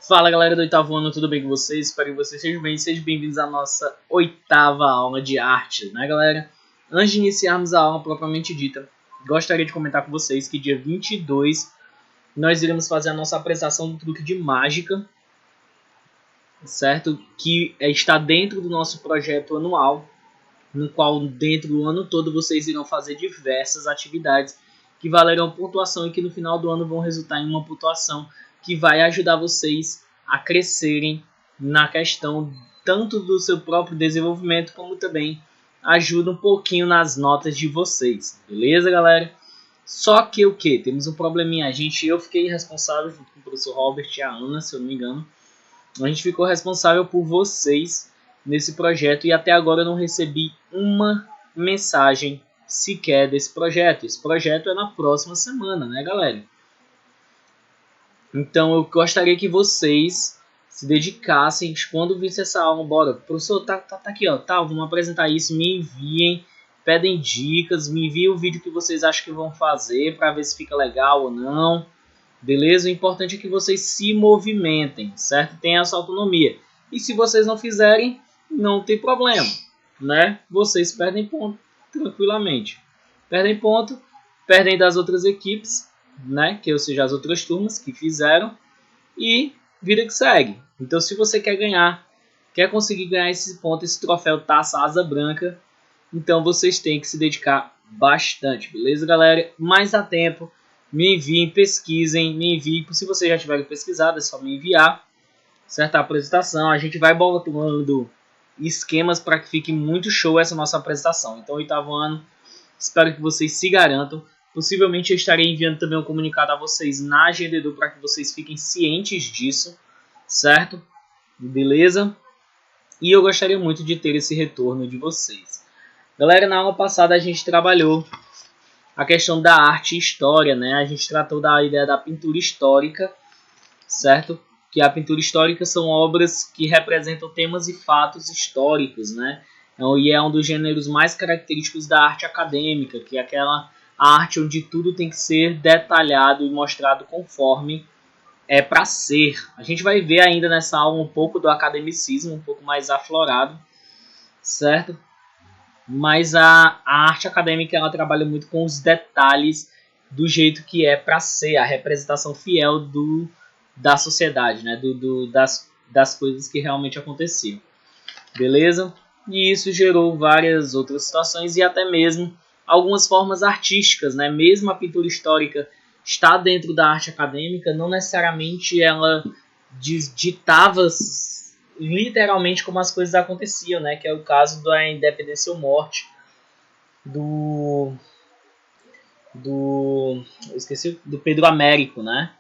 Fala galera do oitavo ano, tudo bem com vocês? Espero que vocês estejam bem. Sejam bem-vindos à nossa oitava aula de arte, né galera? Antes de iniciarmos a aula propriamente dita, gostaria de comentar com vocês que dia 22 nós iremos fazer a nossa apresentação do truque de mágica, certo? Que está dentro do nosso projeto anual, no qual dentro do ano todo vocês irão fazer diversas atividades que valerão pontuação e que no final do ano vão resultar em uma pontuação que vai ajudar vocês a crescerem na questão tanto do seu próprio desenvolvimento, como também ajuda um pouquinho nas notas de vocês, beleza galera? Só que o que? Temos um probleminha, eu fiquei responsável junto com o professor Robert e a Ana, se eu não me engano, a gente ficou responsável por vocês nesse projeto e até agora eu não recebi uma mensagem sequer desse projeto. Esse projeto é na próxima semana, né galera? Então eu gostaria que vocês se dedicassem, quando visse essa aula, bora, professor, tá aqui, ó, tá, vamos apresentar isso, me enviem, pedem dicas, me enviem o vídeo que vocês acham que vão fazer para ver se fica legal ou não, beleza? O importante é que vocês se movimentem, certo? Tenham essa autonomia. E se vocês não fizerem, não tem problema, né? Vocês perdem ponto tranquilamente. Perdem ponto, perdem das outras equipes, né? Que ou seja, as outras turmas que fizeram, e vida que segue. Então se você quer ganhar, quer conseguir ganhar esse ponto, esse troféu Taça Asa Branca, então vocês têm que se dedicar bastante, beleza galera? Mas dá tempo, me enviem, pesquisem, me enviem, se vocês já tiverem pesquisado é só me enviar, certa apresentação, a gente vai bolando esquemas para que fique muito show essa nossa apresentação. Então oitavo ano, espero que vocês se garantam. Possivelmente eu estarei enviando também um comunicado a vocês na GDU para que vocês fiquem cientes disso, certo? Beleza? E eu gostaria muito de ter esse retorno de vocês. Galera, na aula passada a gente trabalhou a questão da arte e história, né? A gente tratou da ideia da pintura histórica, certo? Que a pintura histórica são obras que representam temas e fatos históricos, né? E é um dos gêneros mais característicos da arte acadêmica, que é aquela arte onde tudo tem que ser detalhado e mostrado conforme é para ser. A gente vai ver ainda nessa aula um pouco do academicismo, um pouco mais aflorado, certo? Mas a arte acadêmica ela trabalha muito com os detalhes do jeito que é para ser, a representação fiel da sociedade, né? Das coisas que realmente aconteciam. Beleza? E isso gerou várias outras situações e até mesmo algumas formas artísticas, né? Mesmo a pintura histórica está dentro da arte acadêmica, não necessariamente ela ditava literalmente como as coisas aconteciam, né? Que é o caso da Independência ou Morte eu esqueci, do Pedro Américo, né?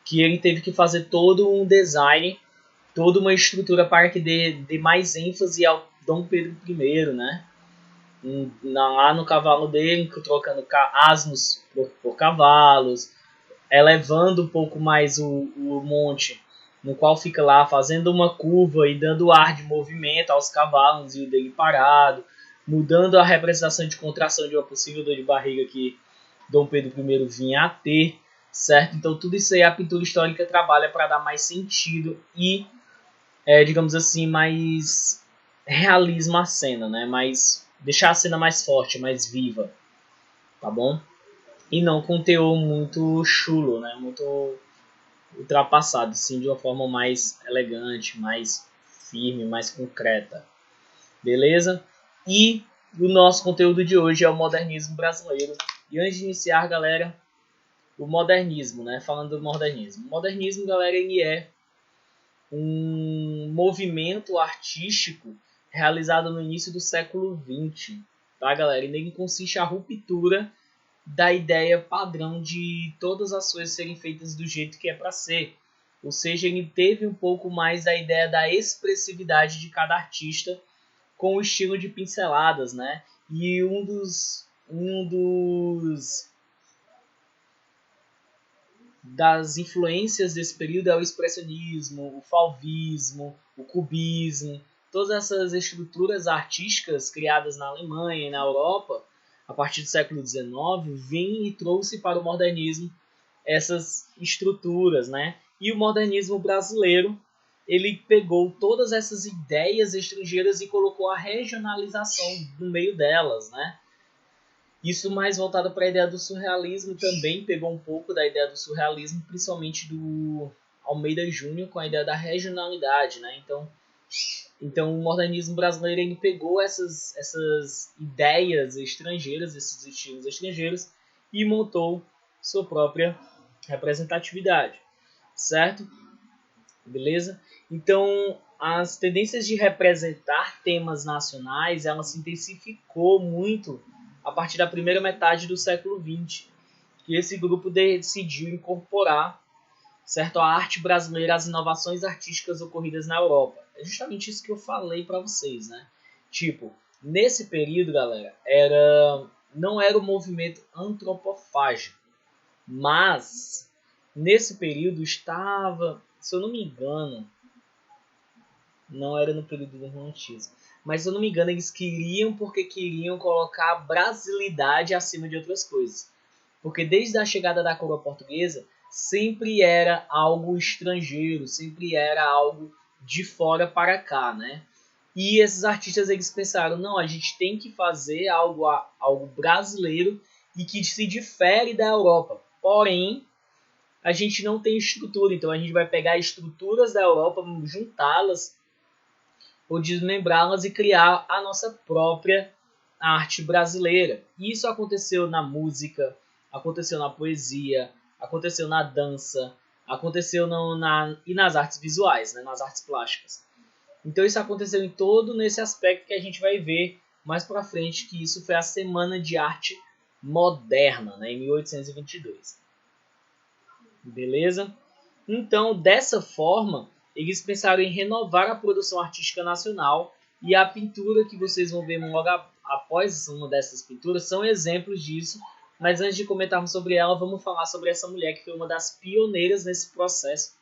Que ele teve que fazer todo um design, toda uma estrutura para que dê mais ênfase ao Dom Pedro I, né? Lá no cavalo dele, trocando asnos por cavalos, elevando um pouco mais o monte, no qual fica lá fazendo uma curva e dando ar de movimento aos cavalos e o dele parado, mudando a representação de contração de uma possível dor de barriga que Dom Pedro I vinha a ter, certo? Então tudo isso aí a pintura histórica trabalha para dar mais sentido e, digamos assim, mais realismo à cena, né? Deixar a cena mais forte, mais viva, tá bom? E não com um teor muito chulo, né? Muito ultrapassado, sim, de uma forma mais elegante, mais firme, mais concreta. Beleza? E o nosso conteúdo de hoje é o modernismo brasileiro. E antes de iniciar, galera, o modernismo, né? Falando do modernismo. O modernismo, galera, ele é um movimento artístico realizado no início do século XX, tá, galera? E nele consiste a ruptura da ideia padrão de todas as coisas serem feitas do jeito que é para ser. Ou seja, ele teve um pouco mais a ideia da expressividade de cada artista com o estilo de pinceladas, né? E das influências desse período é o expressionismo, o fauvismo, o cubismo, todas essas estruturas artísticas criadas na Alemanha e na Europa a partir do século XIX, vim e trouxe para o modernismo essas estruturas, né? E o modernismo brasileiro, ele pegou todas essas ideias estrangeiras e colocou a regionalização no meio delas, né? Isso mais voltado para a ideia do surrealismo, também pegou um pouco da ideia do surrealismo, principalmente do Almeida Júnior, com a ideia da regionalidade, né? Então o modernismo brasileiro, ele pegou essas ideias estrangeiras, esses estilos estrangeiros, e montou sua própria representatividade, certo? Beleza? Então, as tendências de representar temas nacionais, ela se intensificou muito a partir da primeira metade do século XX, que esse grupo decidiu incorporar, certo, a arte brasileira às inovações artísticas ocorridas na Europa. É justamente isso que eu falei para vocês, né? Tipo, nesse período, galera, não era o movimento antropofágico, mas nesse período estava, se eu não me engano, não era no período do romantismo, mas se eu não me engano, eles queriam porque queriam colocar a brasilidade acima de outras coisas. Porque desde a chegada da coroa portuguesa, sempre era algo estrangeiro, sempre era algo de fora para cá, né? E esses artistas, eles pensaram, não, a gente tem que fazer algo brasileiro e que se difere da Europa. Porém, a gente não tem estrutura, então a gente vai pegar estruturas da Europa, juntá-las ou desmembrá-las e criar a nossa própria arte brasileira. Isso aconteceu na música, aconteceu na poesia, aconteceu na dança, aconteceu e nas artes visuais, né, nas artes plásticas. Então isso aconteceu em todo nesse aspecto que a gente vai ver mais para frente, que isso foi a Semana de Arte Moderna, né, em 1822. Beleza? Então, dessa forma, eles pensaram em renovar a produção artística nacional, e a pintura que vocês vão ver logo após uma dessas pinturas são exemplos disso. Mas antes de comentarmos sobre ela, vamos falar sobre essa mulher que foi uma das pioneiras nesse processo.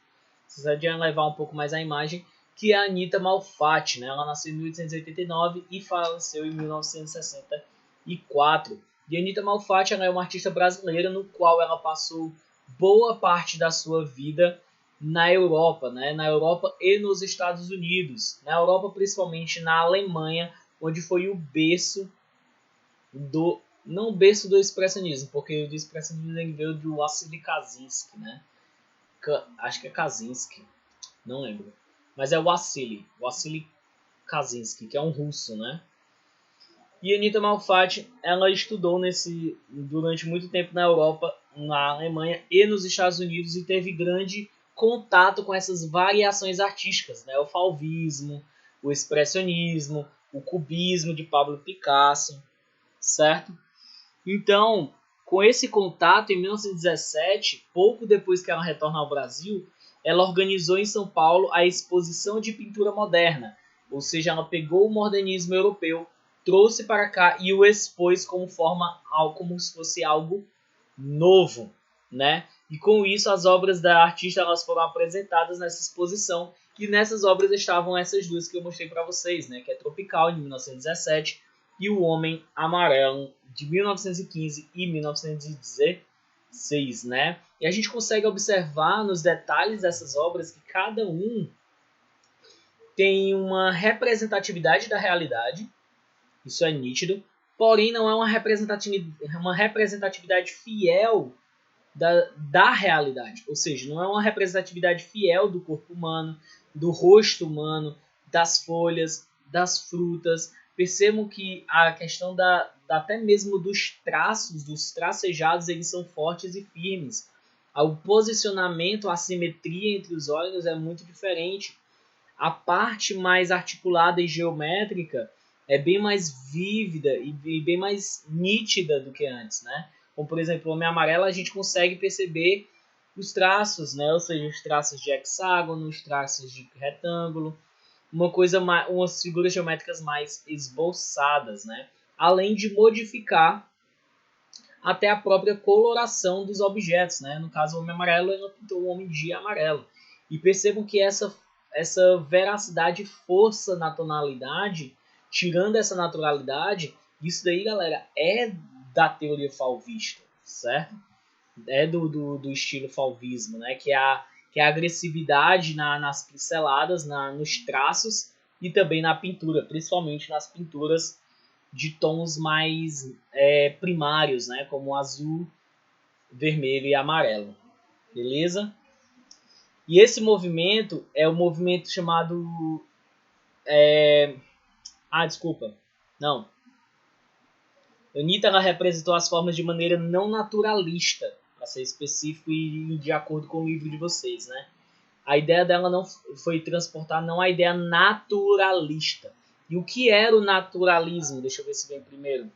Vocês adiam levar um pouco mais a imagem, que é a Anita Malfatti, né? Ela nasceu em 1889 e faleceu em 1964. E a Anita Malfatti, ela é uma artista brasileira no qual ela passou boa parte da sua vida na Europa, né? Na Europa e nos Estados Unidos. Na Europa, principalmente na Alemanha, onde foi o berço do... Não o berço do expressionismo, porque o expressionismo ele veio do Wassily Kandinsky, né? Acho que é Kandinsky, não lembro. Mas é o Wassily Kandinsky, que é um russo, né? E a Anita Malfatti, ela estudou durante muito tempo na Europa, na Alemanha e nos Estados Unidos, e teve grande contato com essas variações artísticas, né? O fauvismo, o expressionismo, o cubismo de Pablo Picasso, certo? Então, com esse contato, em 1917, pouco depois que ela retorna ao Brasil, ela organizou em São Paulo a Exposição de Pintura Moderna, ou seja, ela pegou o modernismo europeu, trouxe para cá e o expôs como se fosse algo novo, né? E com isso as obras da artista elas foram apresentadas nessa exposição, e nessas obras estavam essas duas que eu mostrei para vocês, né? Que é Tropical de 1917 e O Homem Amarelo de 1915 e 1916, né? E a gente consegue observar nos detalhes dessas obras que cada um tem uma representatividade da realidade, isso é nítido, porém não é uma representatividade fiel da realidade, ou seja, não é uma representatividade fiel do corpo humano, do rosto humano, das folhas, das frutas. Percebam que a questão até mesmo dos traços, dos tracejados, eles são fortes e firmes. O posicionamento, a simetria entre os olhos é muito diferente. A parte mais articulada e geométrica é bem mais vívida e bem mais nítida do que antes, né? Como, por exemplo, o Homem Amarelo, a gente consegue perceber os traços, né? Ou seja, os traços de hexágono, os traços de retângulo, umas figuras geométricas mais esboçadas, né? Além de modificar até a própria coloração dos objetos, né? No caso, o Homem Amarelo, ela pintou o Homem de amarelo. E percebam que essa veracidade e força na tonalidade, tirando essa naturalidade, isso daí, galera, é da teoria fauvista, certo? É do estilo fauvismo, né? Que que é a agressividade nas pinceladas, nos traços e também na pintura, principalmente nas pinturas de tons mais primários, né, como azul, vermelho e amarelo, beleza? E esse movimento é o movimento chamado... desculpa. Não. Anitta, ela representou as formas de maneira não naturalista, para ser específico e de acordo com o livro de vocês, né? A ideia dela não foi transportar não a ideia naturalista. E o que era o naturalismo? Deixa eu ver se vem primeiro.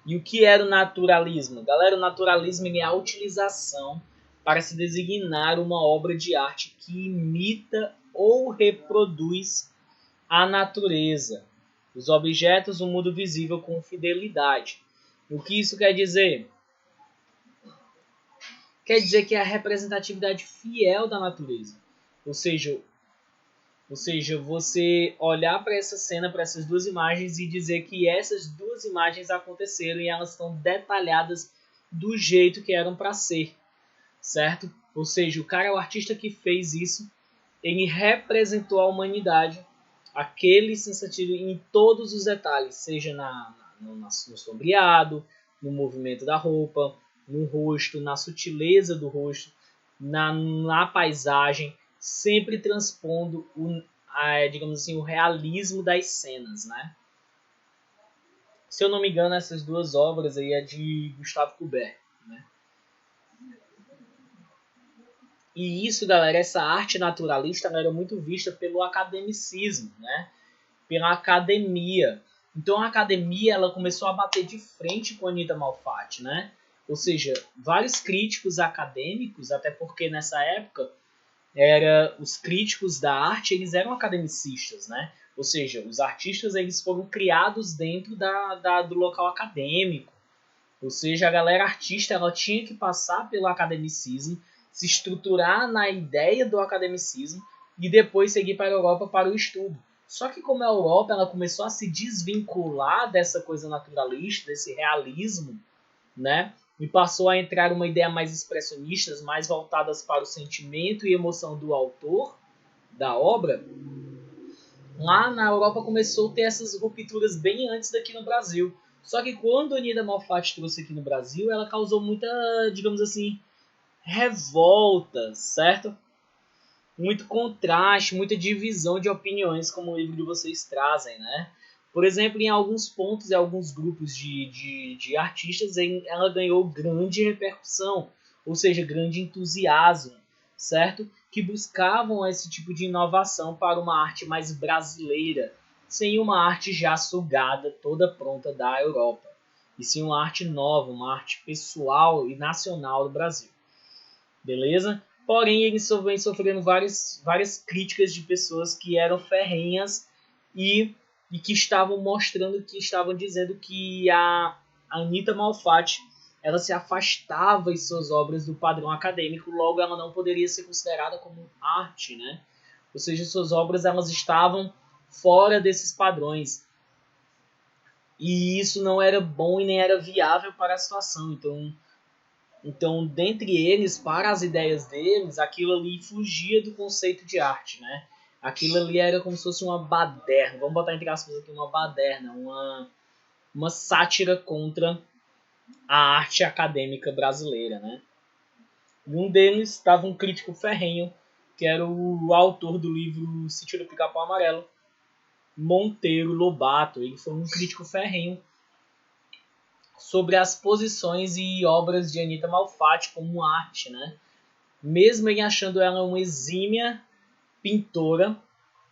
E o que era o naturalismo? Galera, o naturalismo é a utilização para se designar uma obra de arte que imita ou reproduz a natureza, os objetos, o mundo visível com fidelidade. O que isso quer dizer? Quer dizer que é a representatividade fiel da natureza. Ou seja, você olhar para essa cena, para essas duas imagens e dizer que essas duas imagens aconteceram e elas estão detalhadas do jeito que eram para ser, certo? Ou seja, o cara, o artista que fez isso, ele representou a humanidade, aquele sensativo em todos os detalhes, seja no sombreado, no movimento da roupa, no rosto, na sutileza do rosto, na paisagem, sempre transpondo digamos assim, o realismo das cenas, né? Se eu não me engano, essas duas obras aí é de Gustave Courbet, né? E isso, galera, essa arte naturalista era muito vista pelo academicismo, né? Pela academia. Então a academia ela começou a bater de frente com a Anitta Malfatti, né? Ou seja, vários críticos acadêmicos, até porque nessa época os críticos da arte eles eram academicistas, né? Ou seja, os artistas eles foram criados dentro do local acadêmico. Ou seja, a galera artista ela tinha que passar pelo academicismo, se estruturar na ideia do academicismo e depois seguir para a Europa para o estudo. Só que como a Europa ela começou a se desvincular dessa coisa naturalista, desse realismo, né? E passou a entrar uma ideia mais expressionistas, mais voltadas para o sentimento e emoção do autor da obra. Lá na Europa começou a ter essas rupturas bem antes daqui no Brasil. Só que quando a Anitta Malfatti trouxe aqui no Brasil, ela causou muita, digamos assim, revolta, certo? Muito contraste, muita divisão de opiniões, como o livro de vocês trazem, né? Por exemplo, em alguns pontos, em alguns grupos de artistas, ela ganhou grande repercussão, ou seja, grande entusiasmo, certo? Que buscavam esse tipo de inovação para uma arte mais brasileira, sem uma arte já sugada, toda pronta da Europa, e sim uma arte nova, uma arte pessoal e nacional do Brasil. Beleza? Porém, eles vem sofrendo várias críticas de pessoas que eram ferrenhas e que estavam mostrando, que estavam dizendo que a Anitta Malfatti ela se afastava em suas obras do padrão acadêmico, logo ela não poderia ser considerada como arte, né? Ou seja, suas obras elas estavam fora desses padrões. E isso não era bom e nem era viável para a situação. Então, dentre eles, para as ideias deles, aquilo ali fugia do conceito de arte, né? Aquilo ali era como se fosse uma baderna, vamos botar entre aspas aqui, uma baderna, uma sátira contra a arte acadêmica brasileira, né? E um deles estava um crítico ferrenho, que era o autor do livro Sítio do Pica-Pau Amarelo, Monteiro Lobato. Ele foi um crítico ferrenho sobre as posições e obras de Anitta Malfatti como arte, né? Mesmo ele achando ela uma exímia pintora,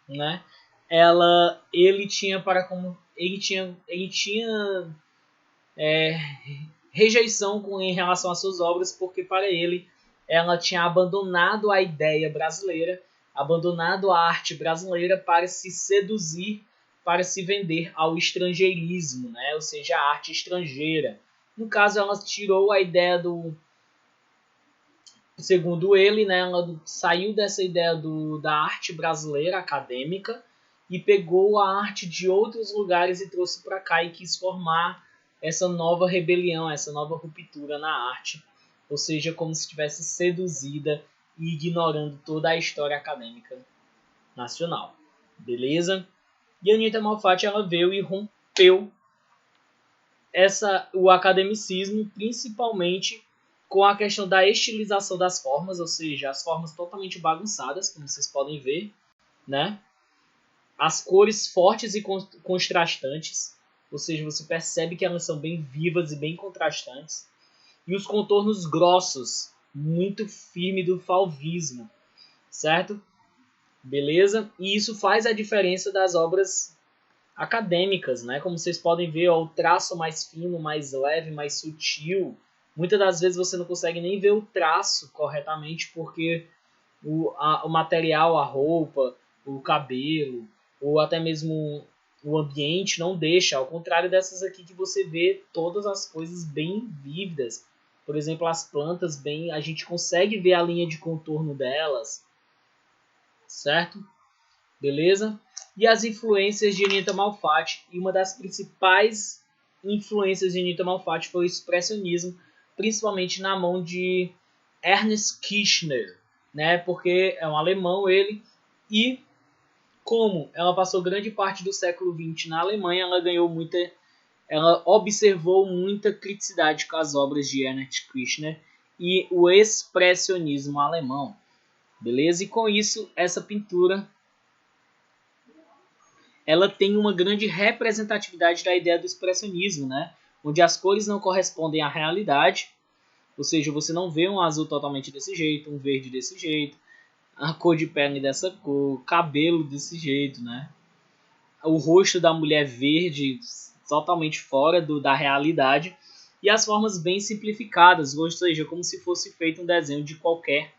né? Ele tinha rejeição em relação às suas obras, porque para ele ela tinha abandonado a ideia brasileira, abandonado a arte brasileira para se seduzir, para se vender ao estrangeirismo, né? Ou seja, a arte estrangeira. No caso, ela tirou a ideia segundo ele, né, ela saiu dessa ideia da arte brasileira acadêmica e pegou a arte de outros lugares e trouxe para cá e quis formar essa nova rebelião, essa nova ruptura na arte. Ou seja, como se tivesse seduzida e ignorando toda a história acadêmica nacional. Beleza? E a Anita Malfatti ela veio e rompeu o academicismo, principalmente com a questão da estilização das formas, ou seja, as formas totalmente bagunçadas, como vocês podem ver, né? As cores fortes e contrastantes, ou seja, você percebe que elas são bem vivas e bem contrastantes. E os contornos grossos, muito firme do fauvismo, certo? Beleza? E isso faz a diferença das obras acadêmicas, né? Como vocês podem ver, ó, o traço mais fino, mais leve, mais sutil. Muitas das vezes você não consegue nem ver o traço corretamente porque o material, a roupa, o cabelo, ou até mesmo o ambiente não deixa. Ao contrário dessas aqui que você vê todas as coisas bem vívidas. Por exemplo, as plantas bem, a gente consegue ver a linha de contorno delas, certo? Beleza? E as influências de Anita Malfatti. E uma das principais influências de Anita Malfatti foi o expressionismo, principalmente na mão de Ernst Kirchner, né? Porque é um alemão ele, e como ela passou grande parte do século XX na Alemanha, ela observou muita criticidade com as obras de Ernst Kirchner e o expressionismo alemão. Beleza? E com isso, essa pintura ela tem uma grande representatividade da ideia do expressionismo, né? Onde as cores não correspondem à realidade, ou seja, você não vê um azul totalmente desse jeito, um verde desse jeito, a cor de pele dessa cor, cabelo desse jeito, né? O rosto da mulher verde totalmente fora da realidade e as formas bem simplificadas, ou seja, como se fosse feito um desenho de qualquer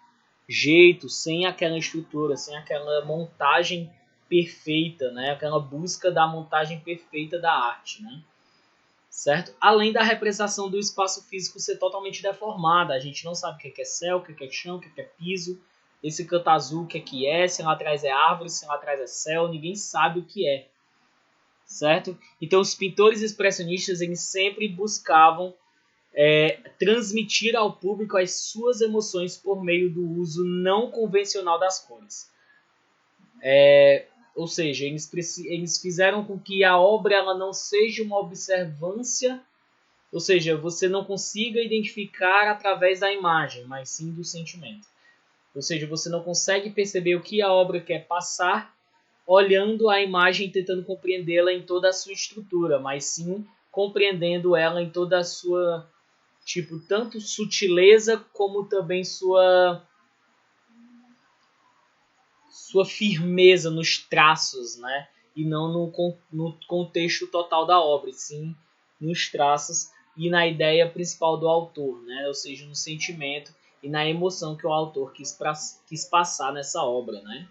jeito, sem aquela estrutura, sem aquela montagem perfeita, né? Aquela busca da montagem perfeita da arte, né? Certo? Além da representação do espaço físico ser totalmente deformada, a gente não sabe o que é céu, o que é chão, o que é piso, esse canto azul, o que é, se lá atrás é árvore, se lá atrás é céu, ninguém sabe o que é, certo? Então os pintores expressionistas eles sempre buscavam transmitir ao público as suas emoções por meio do uso não convencional das cores. Ou seja, eles fizeram com que a obra ela não seja uma observância, ou seja, você não consiga identificar através da imagem, mas sim do sentimento. Ou seja, você não consegue perceber o que a obra quer passar olhando a imagem e tentando compreendê-la em toda a sua estrutura, mas sim compreendendo ela em toda a sua, tipo, tanto sutileza como também sua firmeza nos traços, né? E não no contexto total da obra, e sim nos traços e na ideia principal do autor, né? Ou seja, no sentimento e na emoção que o autor quis passar nessa obra, né?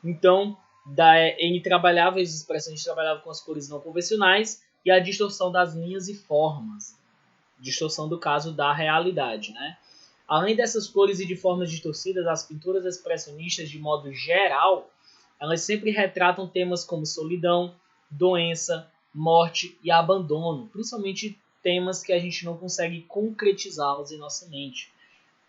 Então, ele trabalhava, as expressões trabalhavam com as cores não convencionais e a distorção das linhas e formas, distorção do caso da realidade, né? Além dessas cores e de formas distorcidas, as pinturas expressionistas, de modo geral, elas sempre retratam temas como solidão, doença, morte e abandono, principalmente temas que a gente não consegue concretizá-los em nossa mente,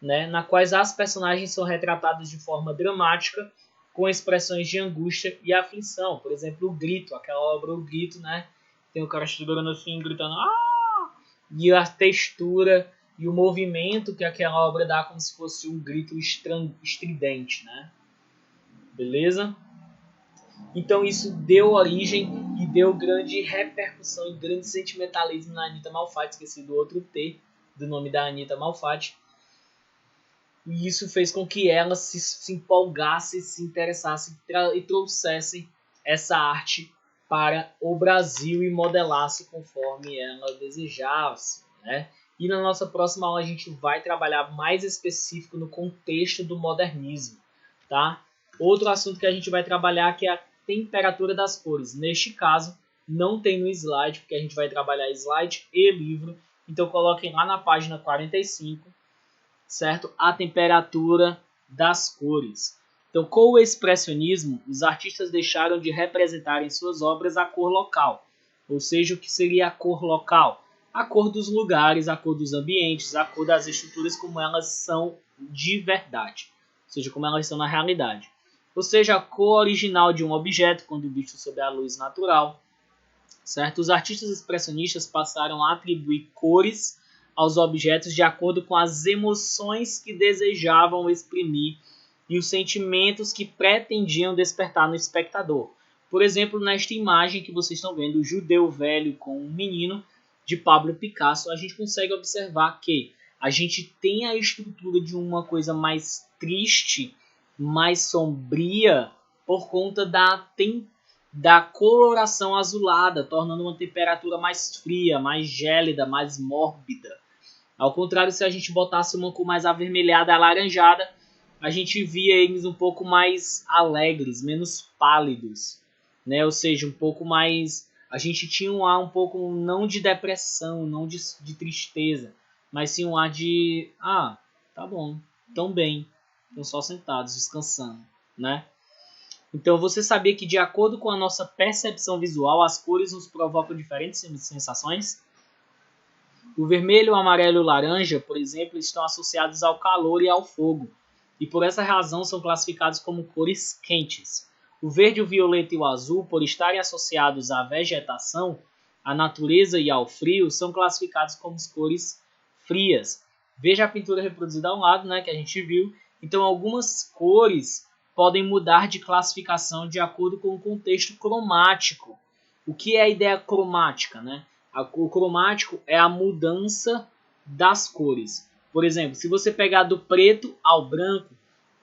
né? Na quais as personagens são retratadas de forma dramática, com expressões de angústia e aflição. Por exemplo, o Grito, aquela obra O Grito, né? Tem o cara segurando assim, gritando "Ah!", e a textura e o movimento que aquela obra dá como se fosse um grito estridente, né? Beleza? Então isso deu origem e deu grande repercussão e grande sentimentalismo na Anita Malfatti, esqueci do outro T do nome da Anita Malfatti. E isso fez com que ela se empolgasse, se interessasse e trouxesse essa arte para o Brasil e modelasse conforme ela desejasse, né? E na nossa próxima aula a gente vai trabalhar mais específico no contexto do modernismo, tá? Outro assunto que a gente vai trabalhar que é a temperatura das cores. Neste caso, não tem no slide, porque a gente vai trabalhar slide e livro. Então coloquem lá na página 45, certo? A temperatura das cores. Então, com o expressionismo, os artistas deixaram de representar em suas obras a cor local. Ou seja, o que seria a cor local? a cor dos lugares, a cor dos ambientes, a cor das estruturas como elas são de verdade, ou seja, como elas são na realidade. Ou seja, a cor original de um objeto quando visto sob a luz natural, certo? Os artistas expressionistas passaram a atribuir cores aos objetos de acordo com as emoções que desejavam exprimir e os sentimentos que pretendiam despertar no espectador. Por exemplo, nesta imagem que vocês estão vendo, o judeu velho com um menino, de Pablo Picasso, a gente consegue observar que a gente tem a estrutura de uma coisa mais triste, mais sombria, por conta da coloração azulada, tornando uma temperatura mais fria, mais gélida, mais mórbida. Ao contrário, se a gente botasse uma cor mais avermelhada, alaranjada, a gente via eles um pouco mais alegres, menos pálidos, né? Ou seja, um pouco mais... A gente tinha um ar um pouco não de depressão, não de tristeza, mas sim um ar de... Ah, tá bom, tão bem, estão só sentados, descansando, né? Então você sabia que de acordo com a nossa percepção visual, as cores nos provocam diferentes sensações? O vermelho, o amarelo e o laranja, por exemplo, estão associados ao calor e ao fogo, e por essa razão são classificados como cores quentes. O verde, o violeta e o azul, por estarem associados à vegetação, à natureza e ao frio, são classificados como cores frias. Veja a pintura reproduzida ao lado, né, que a gente viu. Então, algumas cores podem mudar de classificação de acordo com o contexto cromático. O que é a ideia cromática, né? O cromático é a mudança das cores. Por exemplo, se você pegar do preto ao branco,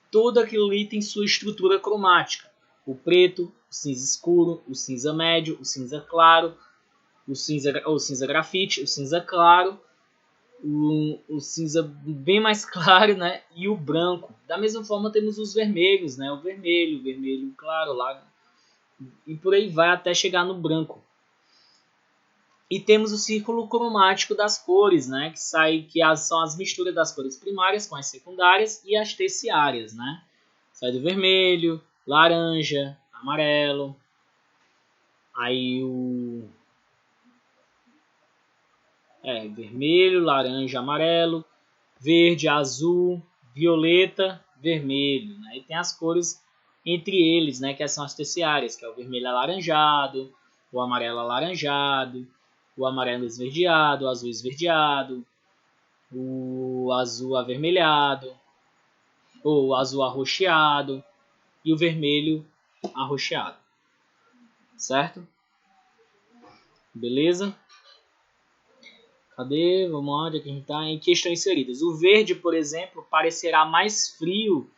todo aquilo ali tem sua estrutura cromática. O preto, o cinza escuro, o cinza médio, o cinza claro, o cinza grafite, o cinza claro, o cinza bem mais claro, né? E o branco. Da mesma forma temos os vermelhos, né? O vermelho claro lá, e por aí vai até chegar no branco. E temos o círculo cromático das cores, né? São as misturas das cores primárias com as secundárias e as terciárias, né? Sai do vermelho, laranja, amarelo, aí vermelho, laranja, amarelo, verde, azul, violeta, vermelho, né? E tem as cores entre eles, né, que são as terciárias, que é o vermelho alaranjado, o amarelo alaranjado, o amarelo esverdeado, o azul esverdeado, o azul avermelhado, ou o azul arroxeado e o vermelho arroxeado. Certo? Beleza? Cadê? Vamos lá, onde é que a gente está? Em questões inseridas. O verde, por exemplo, parecerá mais frio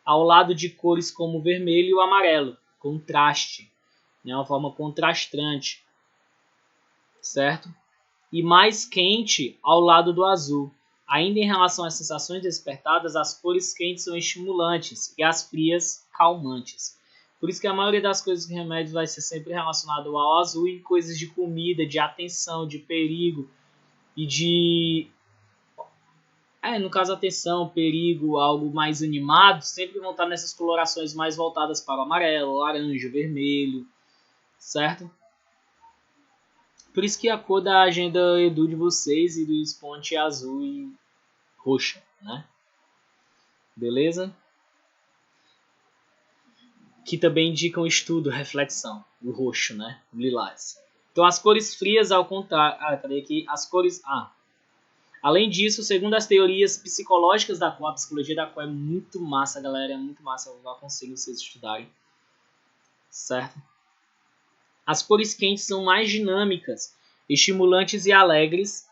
ao lado de cores como o vermelho e o amarelo. Contraste. Né? Uma forma contrastante. Certo? E mais quente ao lado do azul. Ainda em relação às sensações despertadas, as cores quentes são estimulantes e as frias calmantes. Por isso que a maioria das coisas de remédio vai ser sempre relacionado ao azul e coisas de comida, de atenção, de perigo e de... no caso, atenção, perigo, algo mais animado, sempre vão estar nessas colorações mais voltadas para o amarelo, laranja, vermelho, certo? Por isso que a cor da agenda Edu de vocês e do Sponte é azul e roxa, né? Beleza? Que também indicam estudo, reflexão, o roxo, né? O lilás. Então as cores frias ao contrário... cadê aqui? As cores... Além disso, segundo as teorias psicológicas da cor, a psicologia da cor é muito massa, galera. É muito massa, eu aconselho vocês estudarem. Certo? As cores quentes são mais dinâmicas, estimulantes e alegres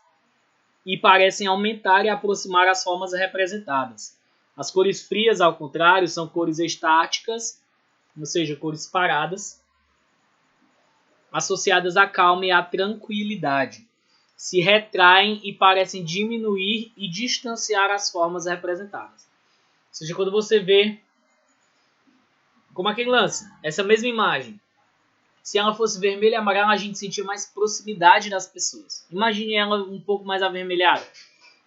e parecem aumentar e aproximar as formas representadas. As cores frias, ao contrário, são cores estáticas, ou seja, cores paradas, associadas à calma e à tranquilidade. Se retraem e parecem diminuir e distanciar as formas representadas. Ou seja, quando você vê, como aquele lance, essa mesma imagem, se ela fosse vermelha e amarela, a gente sentia mais proximidade das pessoas. Imagine ela um pouco mais avermelhada.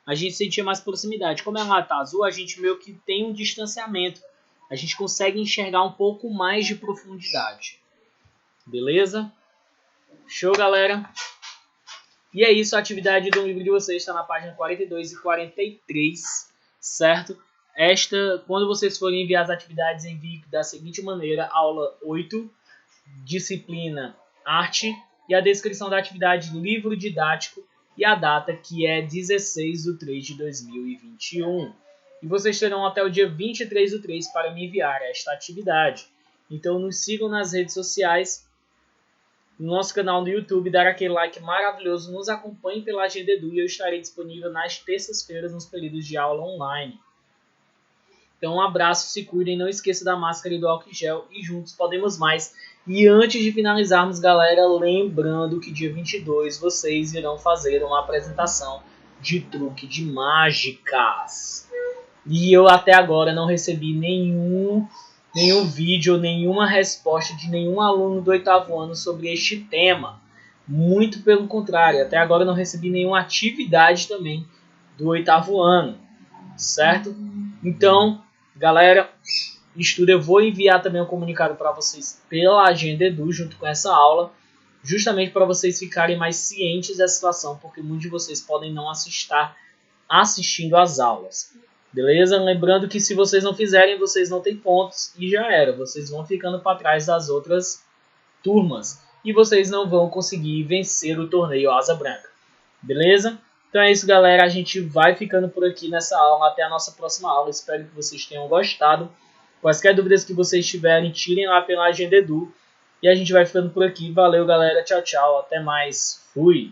A gente sentia mais proximidade. Como ela está azul, a gente meio que tem um distanciamento. A gente consegue enxergar um pouco mais de profundidade. Beleza? Show, galera? E é isso, a atividade do livro de vocês está na página 42 e 43, certo? Quando vocês forem enviar as atividades, envie da seguinte maneira: aula 8, disciplina arte, e a descrição da atividade do livro didático e a data, que é 16/3/2021. E vocês terão até o dia 23/3 para me enviar esta atividade. Então nos sigam nas redes sociais, no nosso canal no YouTube, dar aquele like maravilhoso, nos acompanhe pela Agenda Edu e eu estarei disponível nas terças-feiras nos períodos de aula online. Então um abraço, se cuidem, não esqueça da máscara e do álcool gel e juntos podemos mais. E antes de finalizarmos, galera, lembrando que dia 22 vocês irão fazer uma apresentação de truque de mágicas. E eu até agora não recebi nenhum vídeo, nenhuma resposta de nenhum aluno do 8º ano sobre este tema. Muito pelo contrário, até agora eu não recebi nenhuma atividade também do 8º ano, certo? Então, galera, estuda, eu vou enviar também um comunicado para vocês pela Agenda Edu junto com essa aula, justamente para vocês ficarem mais cientes da situação, porque muitos de vocês podem não estar assistindo às aulas. Beleza? Lembrando que se vocês não fizerem, vocês não têm pontos e já era. Vocês vão ficando para trás das outras turmas e vocês não vão conseguir vencer o torneio Asa Branca. Beleza? Então é isso, galera. A gente vai ficando por aqui nessa aula. Até a nossa próxima aula. Espero que vocês tenham gostado. Quaisquer dúvidas que vocês tiverem, tirem lá pela Agenda Edu. E a gente vai ficando por aqui. Valeu, galera. Tchau, tchau. Até mais. Fui.